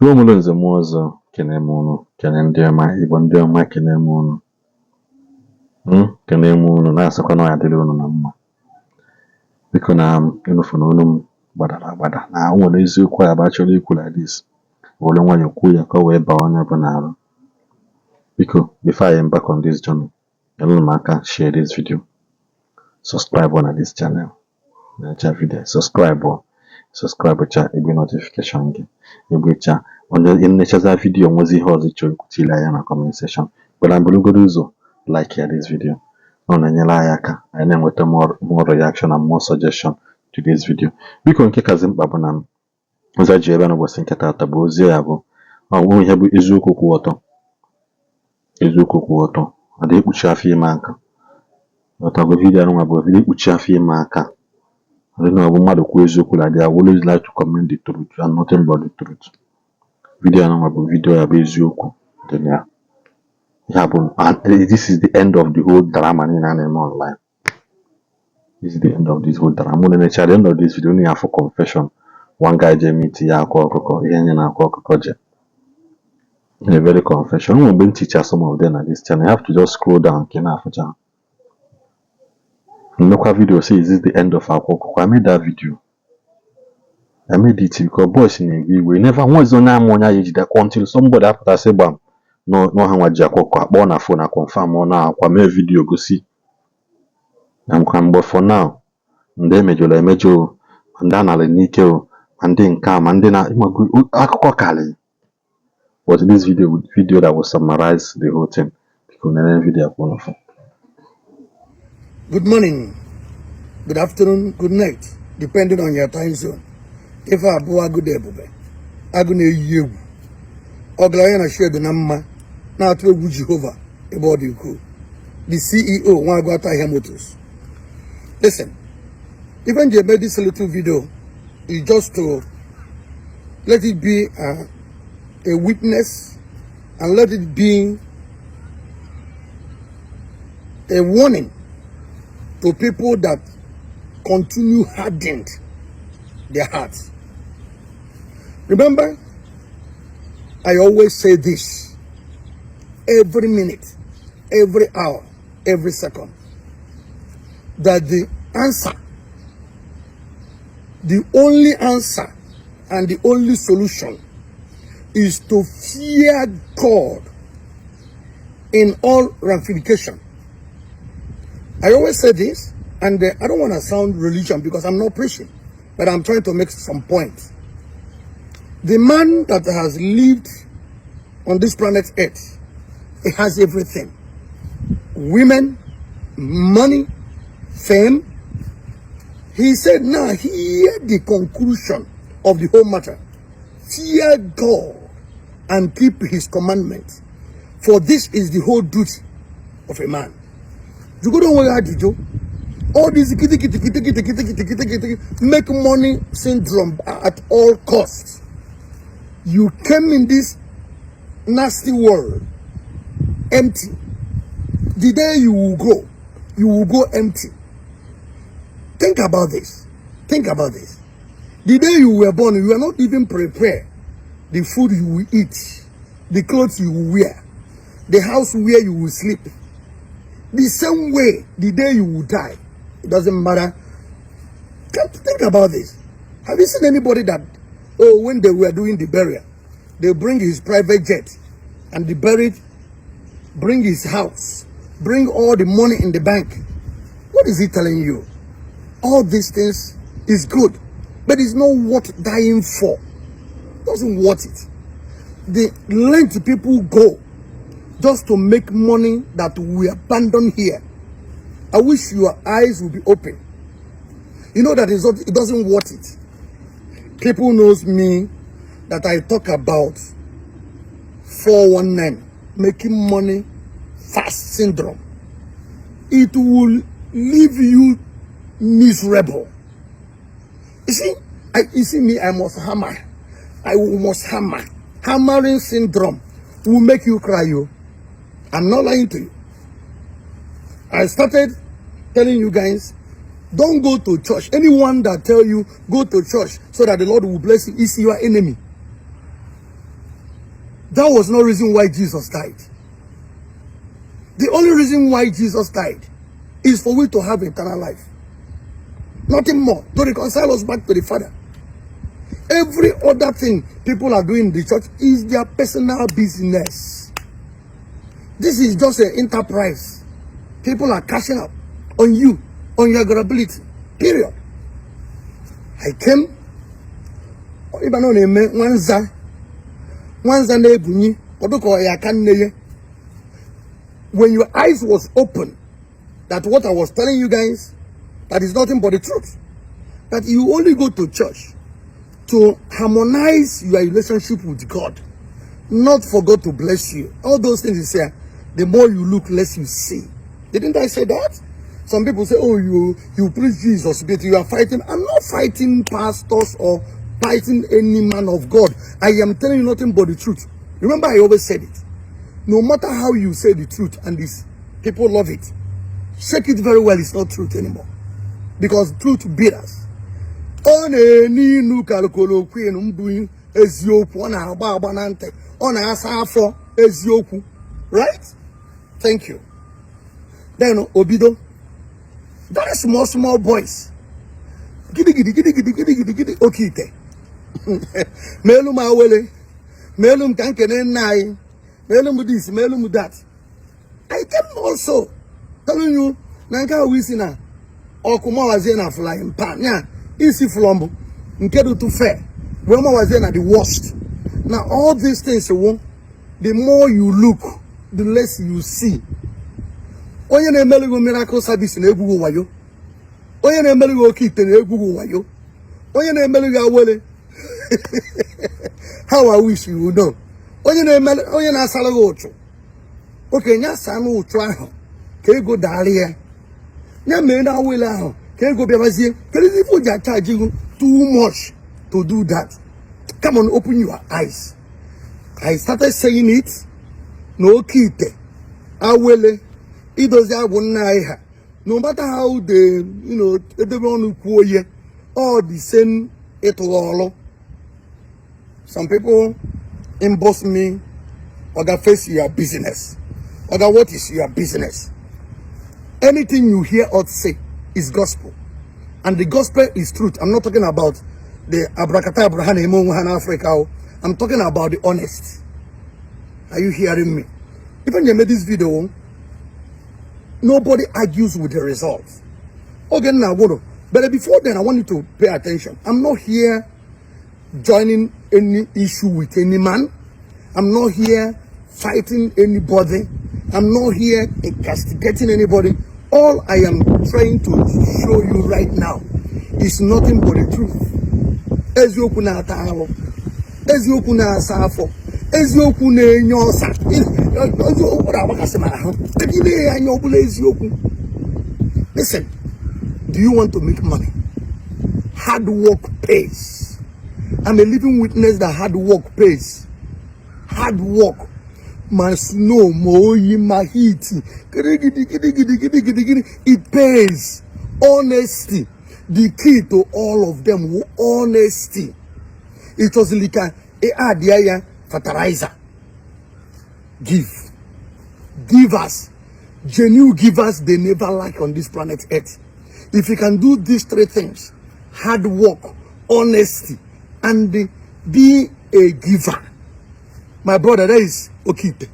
Ụmụlụ nze m ọzọ kene m unu, kene ndị ọma, Igbo ndị ọma kene m unu, kene m unu na-asịkwa na ọ ya dịrị unu na mma. Biko na unu fụ na unu m gbadara agbada na o nwere eziokwu a chọrọ ikwu like this, were nwayọọ kwuo ya ka o wee baa onye ọbụla arụ. Biko, before I embark on this journey, nyere m aka share this video, subscribe on this channel, na-echa video, subscribe cha igbe notification gị, igbecha onye nnechaza video nwezi ihe ọzọ chọrọ ikwutile anya na comment section. Bụla mbụrụgodo ụzọ like ya this video, ọ na-enyere anyị aka anyị na-enweta more reaction and more suggestion to this video. Biko nke kazi mkpa bụ na ụzọ ji ebe n'ụbọchị nke taata bụ ozi ya bụ ọgwụ ihe bụ eziokwu kwụ ọtọ. Eziokwu kwụ ọtọ, ọ dị ekpuchi afọ ime aka. Ọtago video anụnwa bụ video ekpuchi afọ ime aka. I don't know mmadụ kwuo eziokwu like that. I always like to comment the truth and nothing but the truth. Video anụnwa bụ video ya bụ eziokwu dị ya. Ya bụ, this is the end of the whole drama niile a na-eme online. This is the end of this whole drama. Mụ na-eche at the end of this video, onye afọ confession. One guy je meet ya Akwa Okuko, ihe nye na Akwa Okuko je. In a very confession. I'm going to teach some of them at this channel. You have to just scroll down. Look at video say, is this the end of Akwa Okuko? I made that video. I made it because boys in Igbo, we never once on that until somebody after say bam. No how much Akwa Okuko born a phone, I confirm on now. I made video go see. I'm come but for now. And then major and then I'll nickel and then come and then Akwa Kali. But this video that will summarize the whole thing. Good morning, good afternoon, good night, depending on your time zone. If I go a good day, I go near you. Oglayana share the number now to Jehovah about you. The CEO one got Attire Motors. Listen, even they made this little video is just to let it be a witness and let it be a warning to people that continue hardened their hearts. Remember, I always say this every minute, every hour, every second, that the answer, the only answer and the only solution is to fear God in all ramification. I always say this, and I don't want to sound religion because I'm not preaching, but I'm trying to make some points. The man that has lived on this planet Earth, he has everything. Women, money, fame. He said, now hear the conclusion of the whole matter. Fear God and keep his commandments, for this is the whole duty of a man. You go to all this make money syndrome at all costs. You came in this nasty world empty. The day you will go empty. Think about this. Think about this. The day you were born, you were not even prepared. The food you will eat, the clothes you will wear, the house where you will sleep. The same way, the day you will die, it doesn't matter. Think about this. Have you seen anybody that, when they were doing the burial, they bring his private jet and they bury, bring his house, bring all the money in the bank? What is he telling you? All these things is good, but it's not worth dying for. It doesn't worth it. The length people go just to make money that we abandon here. I wish your eyes will be open. You know that it doesn't worth it. People knows me that I talk about 419, making money fast syndrome. It will leave you miserable. You see me, I must hammer. I must hammer. Hammering syndrome will make you cry. I'm not lying to you. I started telling you guys, don't go to church. Anyone that tell you go to church so that the Lord will bless you is your enemy. That was no reason why Jesus died. The only reason why Jesus died is for we to have eternal life. Nothing more. To reconcile us back to the Father. Every other thing people are doing in the church is their personal business. This is just an enterprise. People are cashing up on you, on your ability. Period. I came. When your eyes was open, that what I was telling you guys, that is nothing but the truth. That you only go to church to harmonize your relationship with God, not for God to bless you. All those things is here. The more you look, less you see. Didn't I say that? Some people say, oh, you preach Jesus, but you are fighting. I'm not fighting pastors or fighting any man of God. I am telling you nothing but the truth. Remember, I always said it. No matter how you say the truth, and this people love it, check it very well. It's not truth anymore, because truth beat us. On a new calcolo queen doing ezioku on a babanante on a safo ezioku, right? Thank you. Then Obido, that is small boys. Giddy okite. Melum awele, melum kankene nai, melum this, melum that. I can also telling you, Nanka Wisina, or Kuma was in a flying pan. Yeah, easy flumble, Nkedu to fair. Roma was in at the worst. Now, all these things, the more you look, the less you see. Onye na emeligo miracle service na egwu wayo. Onye na emeligo kite na egwu wayo. Onye na emeligo awele. How I wish you would know. Onye na asalago ocho. Okay, nya sanu ocho ahụ. Ka ego dali ya. Nya me na awele ahụ. Ka ego biabazie. Ka these people just charge you too much to do that. Come on, open your eyes. I started saying it. No kite. Awele. It does have one night. No matter how they, they want to all the same it all. Some people emboss me, or that face your business. Or that what is your business? Anything you hear or say is gospel. And the gospel is truth. I'm not talking about the abracadabra in Africa. I'm talking about the honest. Are you hearing me? Even you made this video, nobody argues with the results. Okay, now, but before then, I want you to pay attention. I'm not here joining any issue with any man. I'm not here fighting anybody. I'm not here castigating anybody. All I am trying to show you right now is nothing but the truth. Ezioku na atalo, ezioku na asafo, ezioku na nyosa. Listen, do you want to make money? Hard work pays. I'm a living witness that hard work pays. Hard work. My snow, my heat. It pays. Honesty. The key to all of them, honesty. It was like a fertilizer. Givers, genuine givers, they never lack on this planet Earth. If you can do these three things, hard work, honesty, and be a giver, my brother, that is Okite.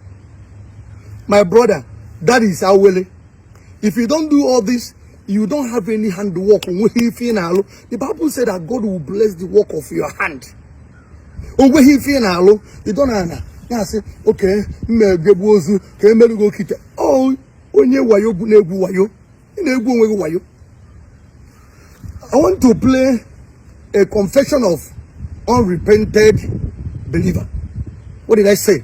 My brother, that is Awele. If you don't do all this, you don't have any handwork. The Bible said that God will bless the work of your hand. You don't know. I say, okay, oh, I want to play a confession of unrepented believer. What did I say?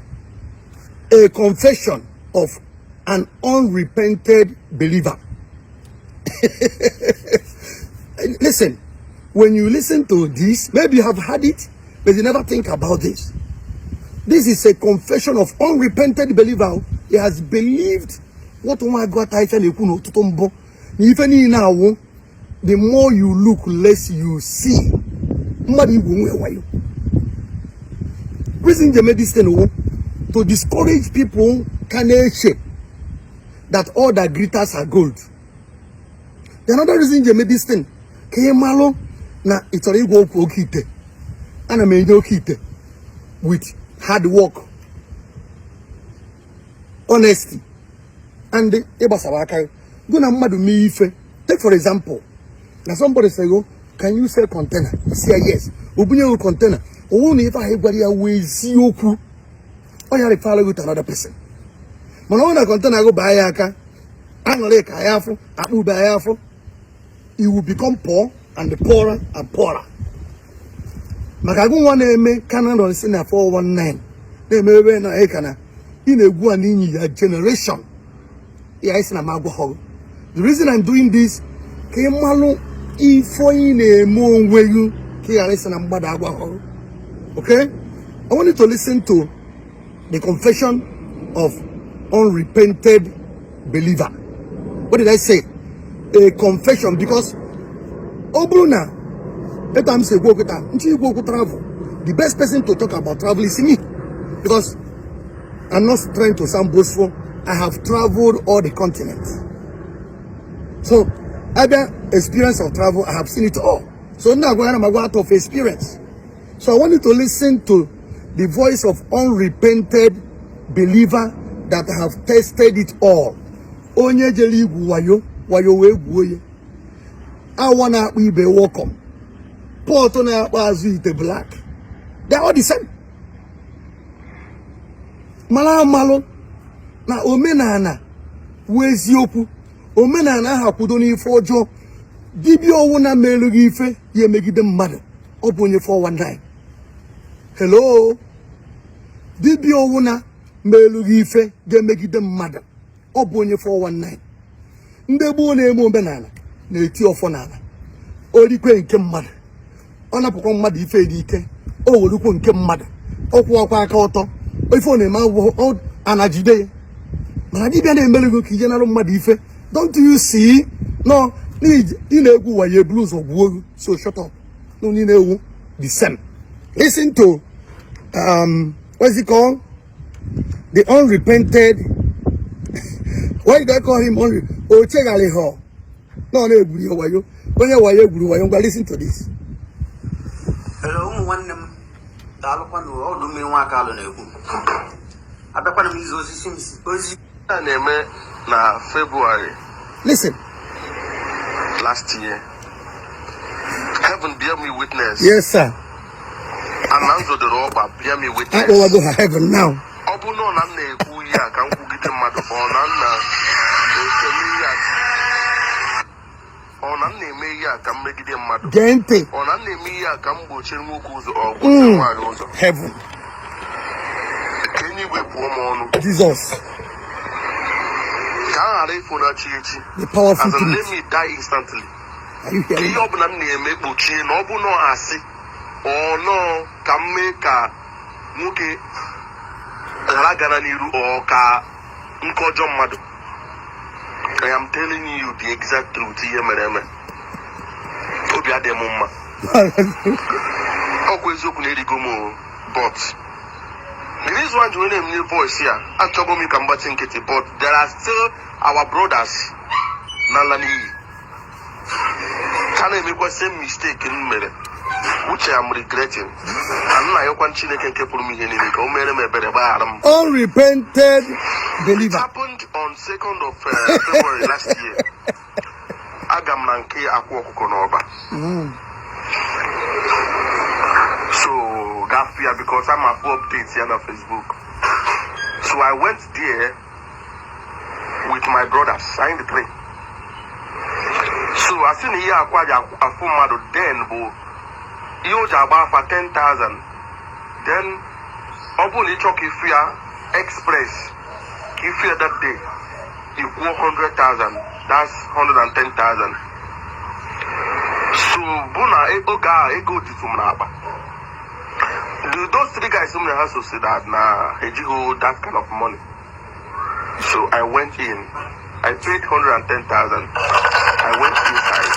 A confession of an unrepented believer. Listen, when you listen to this, maybe you have heard it, but you never think about this. This is a confession of unrepented believer. He has believed what the more you look, less you see. Reason they made this thing, to discourage people can shape that all that glitters are gold. The another reason you made this thing, Kemalo, na it's already go for kite, and I made no kite with hard work, honesty, and the Ebasawaka. Gonna madu me ife. Take for example, now somebody say, "Oh, can you sell container?" You say yes. Open your container. Only if I everybody away see okpu, or you follow with another person. But when a container go buy aka, and like I have, I will buy afro. You will become poor and the poorer and poorer. Makagu one name Canada on Sina 419. They may be na ekana in a one in your generation. Yeah, it's na mago. The reason I'm doing this, Kemalo ifo in a more way you listen and bad. Okay? I want you to listen to the confession of unrepented believer. What did I say? A confession, because Obruna, every say go travel. The best person to talk about travel is me, because I'm not trying to sound boastful. I have traveled all the continents. So, other experience of travel, I have seen it all. So now I'm going to go out of experience. So I want you to listen to the voice of unrepented believer that have tested it all. Onye jeli wayo we buoye. I wanna be welcome. Porto na azu the black. They are all the same. Malo na omenala weziokwu. Omenala ha kwudo n'ife ọjọọ. Dibia owu na melu gị ife ya emegide mmadụ. Ọ bụ onye 419. Hello. Dibia owu na melu gị ife ga emegide mmadụ. Ọ bụ onye 419. Ndị gboo na-eme omenala na-eti ọfọ n'ala. Orikwe nke mmadụ. Ọ napụkwa mmadụ ife dị ike. O werukwa nke mmadụ. Ọ kwụọkwa aka ọtọ. Ife ọ na-eme agwụ anajide ya. Mana dibia na-emelu gị ka ije narụ mmadụ ife. Don't you see? No, in Egu waye blues of wood, so shut up. No need the same. Listen to what's it called? The unrepented. Why did I call him Oh, check Aleho. No, wayo. When you wayo guru wayo, but listen to this. Hello, one them Dalpan or do me one call on Egu. I bet one of these was na February. Listen. Last year. Heaven bear me witness. Yes, sir. And answer the robber bear me witness. I go to heaven now. Obuno na na-ekwu ya ka nkwu gide mmadụ ọ na na-eme ya ka mmegide mmadụ. Gente. Ọ na na-eme ya ka mgbochie nwoke ụzọ ọ bụ nwaanyị ụzọ. Heaven. Ka enyi wepụ m ọnụ. Jesus. The powerful as in, truth. let me die instantly. Are you hearing me? No, can make a muke Ragananiru or ka Nkojo Madu. I am telling you the exact truth here, madam. Obia de Mumma. Always open Gomo, but there is one to name new voice here. I trouble me combating Kitty, but there are still our brothers. Nalani. Can I make the same mistake in me? Which I am regretting. And I want to make unrepented believer. It happened on 2nd of February last year. Agamnanke Akwa Okuko Tiwaraki. So that fear because I'm a updates here on Facebook. So I went there with my brothers, signed the plane. So I seen here a full model then, but you about for 10,000. Then open the truck if you are express. If you that day, you go 100,000. That's 110,000. So Buna go to Sumnaba. Those three guys in the house say that nah, that kind of money. So I went in. I paid 110,000. I went inside.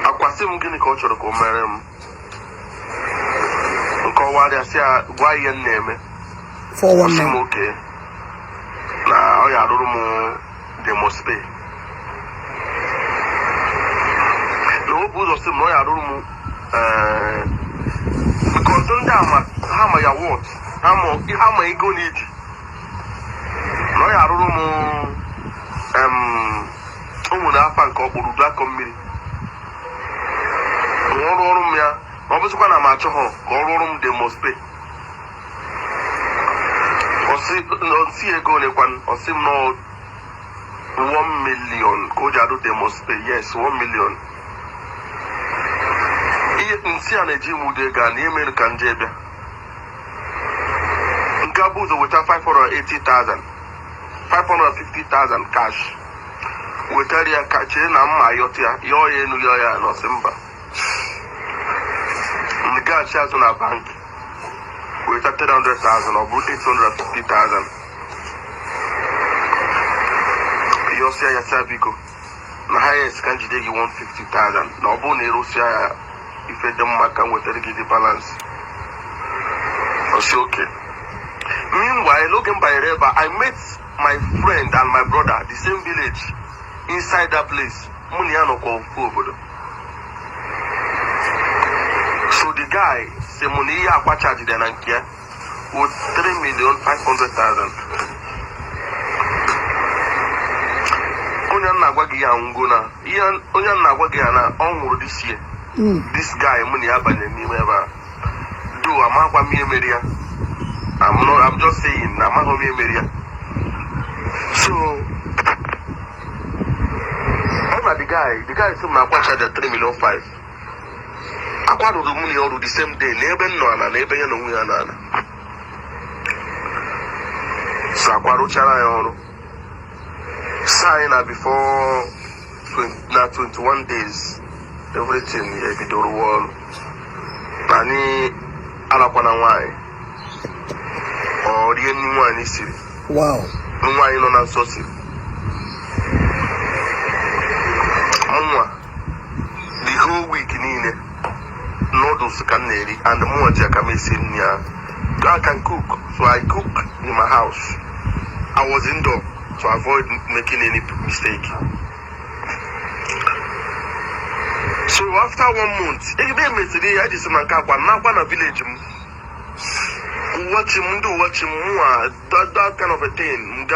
Akwasi mungini culture ko merem. kọwara ya sị ya gwa ihe m na-eme. Sị m 419. oke na ọ ya arụrụ m demospe. Na o bụ ụzọ sị m na ọ ya arụrụ m because ndị ha ma ya wọt ha ma ego na-eji na ọ ya arụrụ m o nwere afa nke ọkpụrụ blakọ mmiri ọrụ ọrụ m ya ma ọ bụzikwa na m achọ ha ka ọ rụrụ m demospe. Osi ego nekwan osi m nọ 1 million ka o ji arụ demospe. Yes, 1 million. Ihe nsi a na-eji m udo ego a na ihe mere ka nje bịa nke bụ ụzọ weta 550,000 cash wetara ya ka chee na mma yọta ya yọọ ya enu yọọ ya n'ọsị mba gaghachi azụ na banki weta 300,000 ọ bụrụ 850,000 yọsịa ya sịa biko na highest ka njide gị 150,000 na ọ bụrụ na ịrụsịa ya ife dị mma ka m wetara gị dị balance. Osi oke. Meanwhile, oge m banyere ebe I met my friend and my brother the same village inside that place. Mụ na ya nọkwa ofu obodo. So the guy sị mụ na ihe akwa charge na nke ya with 3,500,000. Onye m na-agwa gị ya ngwo na onye m na-agwa gị ya na ọ nwụrụ this year. This guy mụ na ya banyere n'ime ebe a. Do amakwa m ihe mere ya. I'm just saying na amaghị m ihe mere ya. So the guy sị m na akwa charge 3,500,000. Akwa rụrụ mụ na ya ọrụ the same day n'ebe m nọ ana na ebe ya na onwe ya na ana. So akwa rụchara ya ọrụ. Sign na before 21 days everything ebidoro wọlụ. Na anyị alakwana nwaanyị ọ rie nri nwaanyị siri. Wow. Nwaanyị nọ na nsọ siri. Mụnwa the whole week niile noodles ka m na-eri and mụnwa ji aka m esi nri ya. I can cook, so I cook in my house. I was indoor to avoid making any mistake. So after 1 month, I just na village. Watch him that kind of a thing.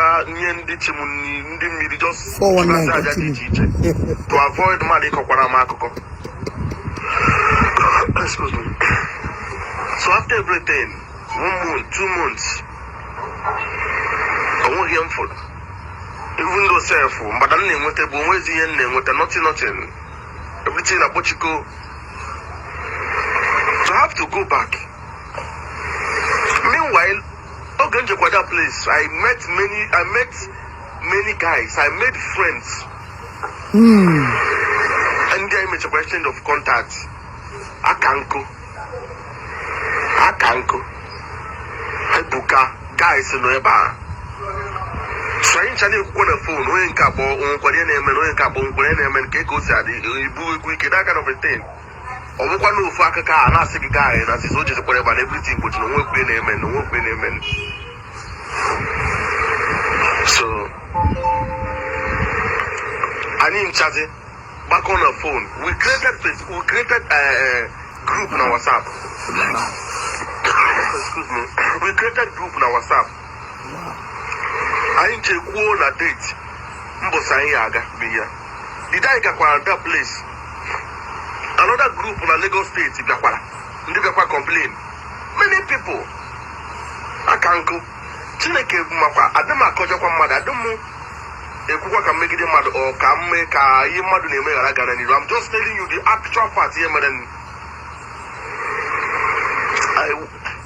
Just 419. to avoid excuse me. So after everything, 1 month, 2 months, I won't hear him for. Even though self, but I didn't want to go with the end with nothing. Everything about you go. So I have to go back. Meanwhile, going to that place, I met many guys. I made friends. And then I made a question of contact. Akanko. Buka guys in Nueva. So I ain't on the phone, no incap or Korean and Keko said, that kind of a thing. Or we can look for a car and ask a guy and as his soldiers about everything, but no work with him and no work with him. So I need Chazi back on the phone. We created a group on WhatsApp. Excuse me. We created a group on WhatsApp. I ain't check one a date. Mbosayaga be here. Did I get that place? Another group on a Lagos State, Igakwala. Ndiga complain. Many people. I can't go. Chineke Mapa, Adama Koja Mada, Adumu, Ekuka can make it mad or can make a Yamadu name. I'm just telling you the actual part here, madam.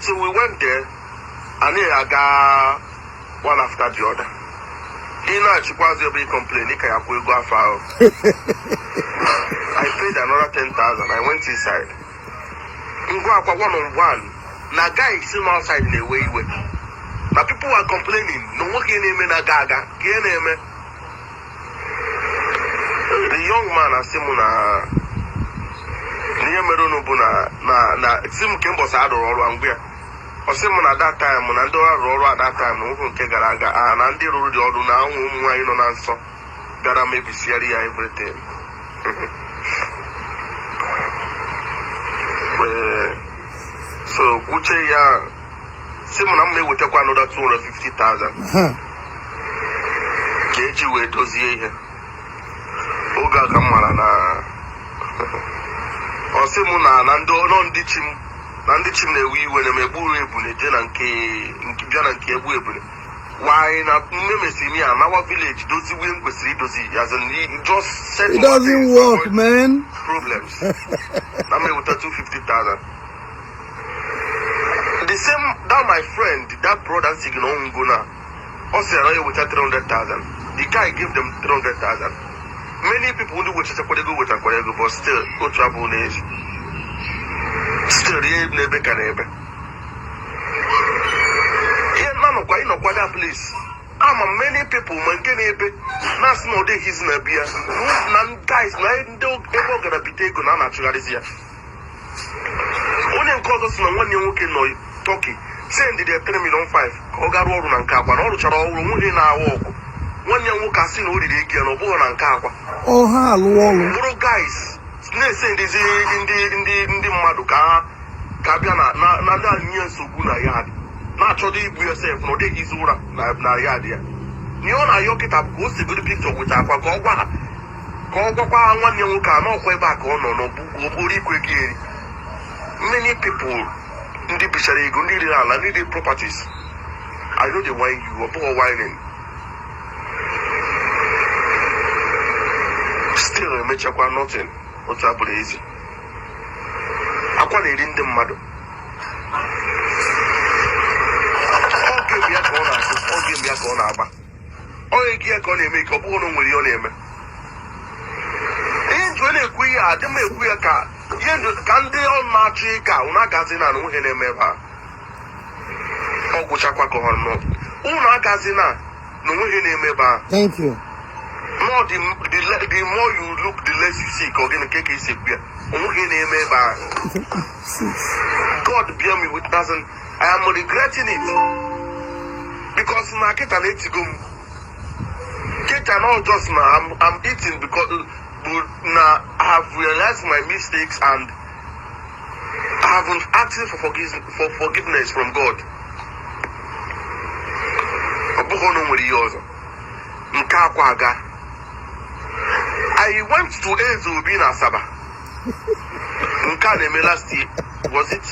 So we went there, and here I got one after the other. You know, she was a big complaint. I paid another 10,000. I went inside. One-on-one. Now, guy is sitting outside in the way. Now, people are complaining. No one can name a gaga. The young man, I see, na Sim Kembo Sado or Anguia. Osim at that time, when I do a roll at that time, who can get and Andy Rudy or do now, whom I don't answer. Gotta maybe see everything. So, Uche, Simon, I'm with another 250,000. Keji we dozie Oga Kamarana. Osimuna, Nando, non ditchim. Nandichim ne we when a mebu ebune, Jana Kebu ebune. Why not Memesimi and our village? Does win with 3 dozy as a just set it doesn't work, man. Problems. I'm with 250,000. The same that my friend, that brother signal Nguna, also with 300,000. The guy gave them 300,000. Many people do which is a Kodego with a Kodego, but still go travel nation. Still, the neighbor can neighbor. Yeah, no, quite no, quite that place. I'm a many people, maintain a bit. That's no day he's in a beer. None guys, no, don't ever gonna be taken on naturally here. Only cause us no one you can know talking. Send the 3,500,000. Ogaru and Kapa, all the child in our walk. One young casino did again, or born and Kapa. Oh, hello, guys. Let's say this in the Maduka, Kabiana, Nada near Suguna Yard. Naturally, we yourself, no day is Ura, Nayadia. Niona Yokita post a good picture with Akwa Okuko. Okuko, one young car, no way back on, no Buri quickly. Many people in the Bishari, need the properties. I know the wine you are poor whining. Still, I make nothing. What's up with easy? I can't eat in the mud. All give me a corner, all give me a corner. All you get on a make up one with your name. Ain't when a queer, they make queer car. Can they all match a car? Una gazina, no hen ever. Oh, which I quack on not. Una gazina, no hen ever. Thank you. No, the more you look, the less you see. Cake is a beer. God bear me with doesn't. I am regretting it because now get an eat go. Get an all just now. I'm eating because now I have realized my mistakes and I haven't asked for forgiveness from God. I went to Ezobi in Asaba. Last year, was it?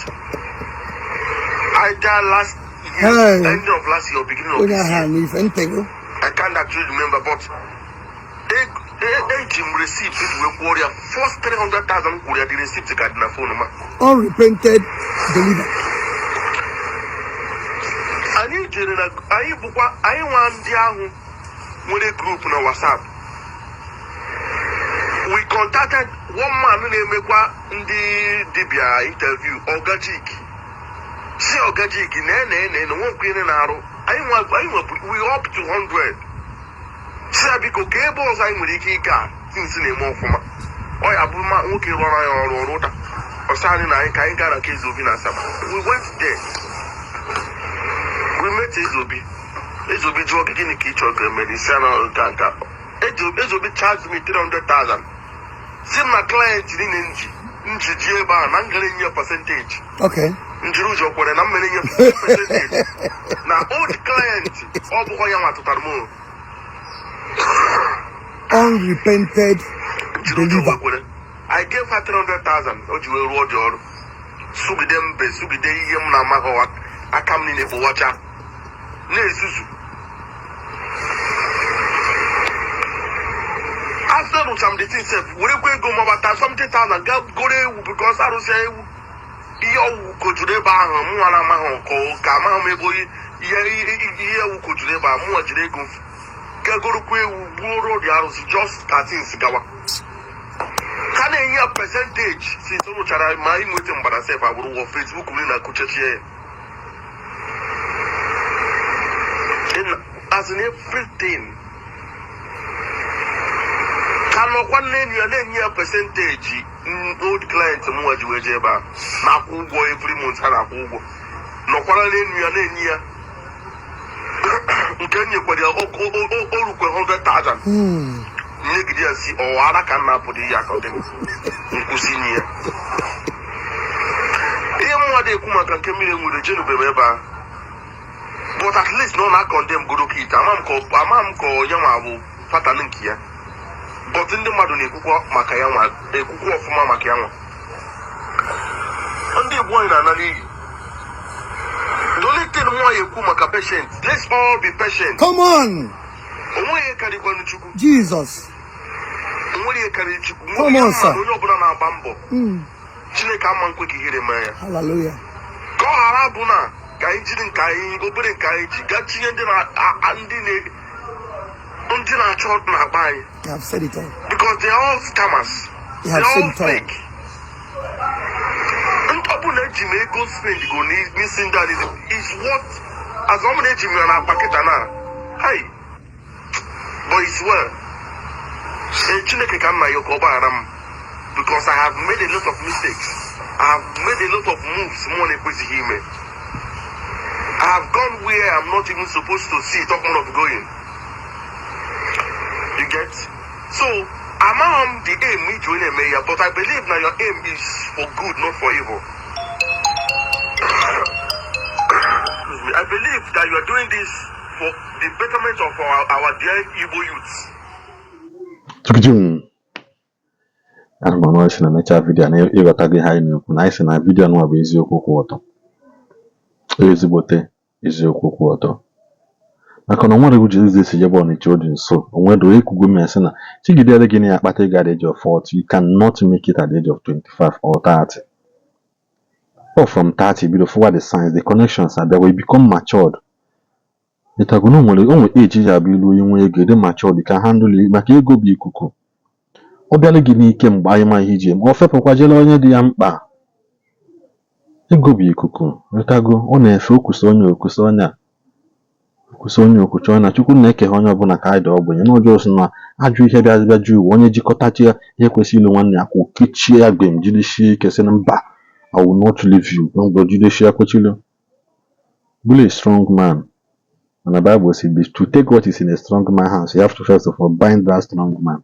I died last year, end of last year, beginning of this year. I can't actually remember, but they received it with warrior. First 300,000 warrior, they received the Cardinal phone. Unrepented believer. I want the with a group on WhatsApp. We contacted one man named Ndi Dibia interview, Ogajik. See Ogajik, no one queen in Arrow. We up to 100. See, I become cables, I'm with the car, since in a more for my. Oh, Abuma, okay, or Rota. Or Sani, I can't get a case of Vinasama. We went there. We met Ezobi. Ezobi joking in the kitchen, medicinal Ganta. Ezobi charged me 300,000. See my client in Nji I'm getting your percentage. Okay. Njirujo kwa na mmenye your percentage. Now all the clients all boya matutarmo. Unrepented believer. I gave her 300,000. Oji we reward your subide yem na maho akamni ne bo wacha. Ne susu. After some the things we go about something go because I don't say you go to the bar muana maho ko kama mebo ye go to the bar mu ajire go go buro the arrows just 13 sigawa can a percentage since no chara my mutim but self I will on Facebook we na kucheche as in everything. One percentage old clients every month and no nọkwara n'enu ya na-enye ya nke nyekwara ya orukwe 100,000 nyegide ya si ọwara ka nna apụrụ ya ka ọ dị nkwụsị inye ya ihe mmadụ ekwu maka nke mmiri nwere jenubem ebe a but at least na ọ na-akọndem goro kit ama m ka onye nwa bụ patan nke ya but ndị mmadụ na-ekwukwa maka ya nwa ekwukwa ọfụma maka ya nwa ndị Igbo anyị na-ana n'iyi the only thing nwa ekwu maka patient, let's all be patient. Come on. Onwe karịkwa n'Chukwu. Jesus. Onwe karịrị Chukwu. Come on, sir. Onye ọbụla na-agba mbọ. Chineke ama nkwe ka ihere mee ya. Hallelujah. Ka ọ ghara bụ na ka anyị jiri nke anyị obere nke anyị ji gaa tinye ndị na-achọ na-akpa anyị. You have said it all. Because they are all scammers. You have said it all. Fake. Ntọbụ na-eji m ego spend go n'isi ndị adịghị is what as ọ na-eji m ya na paketa na hey but it's well. Chineke ka m na ya ka ọ gbaghara m because I have made a lot of mistakes. I have made a lot of moves mụ na-ekwesịghị ime. I have gone where I'm not even supposed to see talking of going. You get? So I'm the aim which will make ya, but I believe now your aim is for good, not for evil. I believe that you are doing this for the betterment of our dear Igbo youths. Ana m anọchi na necha vidio na ịghọtaghị ha anyị na-ekwu na anyị sị na vidio nwa bụ eziokwu kwụ ọtọ, ezigbote eziokwu kwụ ọtọ. Maka na o nwere uche ụzọ esi jebe Ọnịcha ọ dị nso, o nwere ekwugo m sị na chigidere gị na ya akpata ego at the age of 40, you cannot make it at the age of 25 or 30. Or from 30 bido forward the signs, the connections are there when you become matured. Ịtago na onwe age ya bụ ilu onye ego dị matured ka handle maka ego bụ ikuku. Ọ bịala gị n'ike mgbe anyị ma ihe iji eme, ọ fepụkwajela onye dị ya mkpa. Ego bụ ikuku, ịtago ọ na-efe okwusa onye okwusa onye a. Okwusa onye okwucha na Chukwu na-ekeghe onye ọbụla ka anyị dị ogbenye n'ụjọ si na ajụ ihe bịa jụ onye jikọtachi ya ihe kwesịrị ilu nwanne ya kwụ kechie ya gbem jidesie ike sị na mba I will not leave you. Mgbe jidesie ya kwechilo. Be a strong man. And the Bible says to take what is in a strong man's hands, you have to first of all bind that strong man.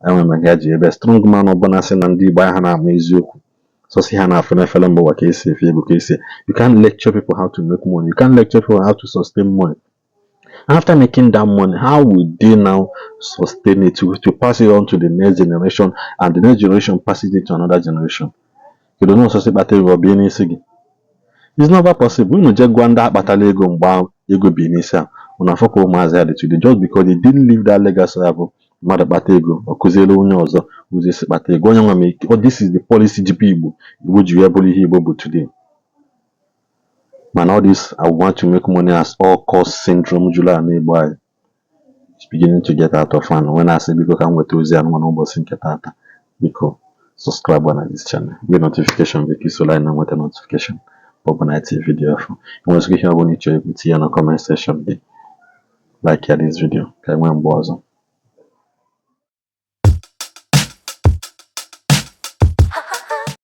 I remember a strong man ọbụla sị na ndị Igbo ha na-ama eziokwu. So see how na fele mgbe ka esi efe ego ka esi. You can't lecture people how to make money. You can't lecture people how to sustain money. After making that money, how will they now sustain it to pass it on to the next generation, and the next generation passes it to another generation? You don't know so battery being in. It's never possible. You know, just go and battle ego mgba ego bi n'isi a. Una foko ụmụazị today just because they didn't leave that legacy of mmadụ kpata ego ọ kụziere onye ọzọ ụzọ esi kpata ego onye nwa mee this is the policy GP Igbo ji bụrụ ihe Igbo bụ today. Man, all this I want to make money as all cost syndrome July n'Igbo anyị is beginning to get out of hand. When I say because I'm with ozi anụ n'ụbọchị nke tata, biko subscribe on this channel, be notification biko so line na nweta notification Bobble video afọ. Enwere ike ihe ọ bụla ịchọrọ ikwu tinye na comment section dị like ya this video ka enwee mgbe ọzọ.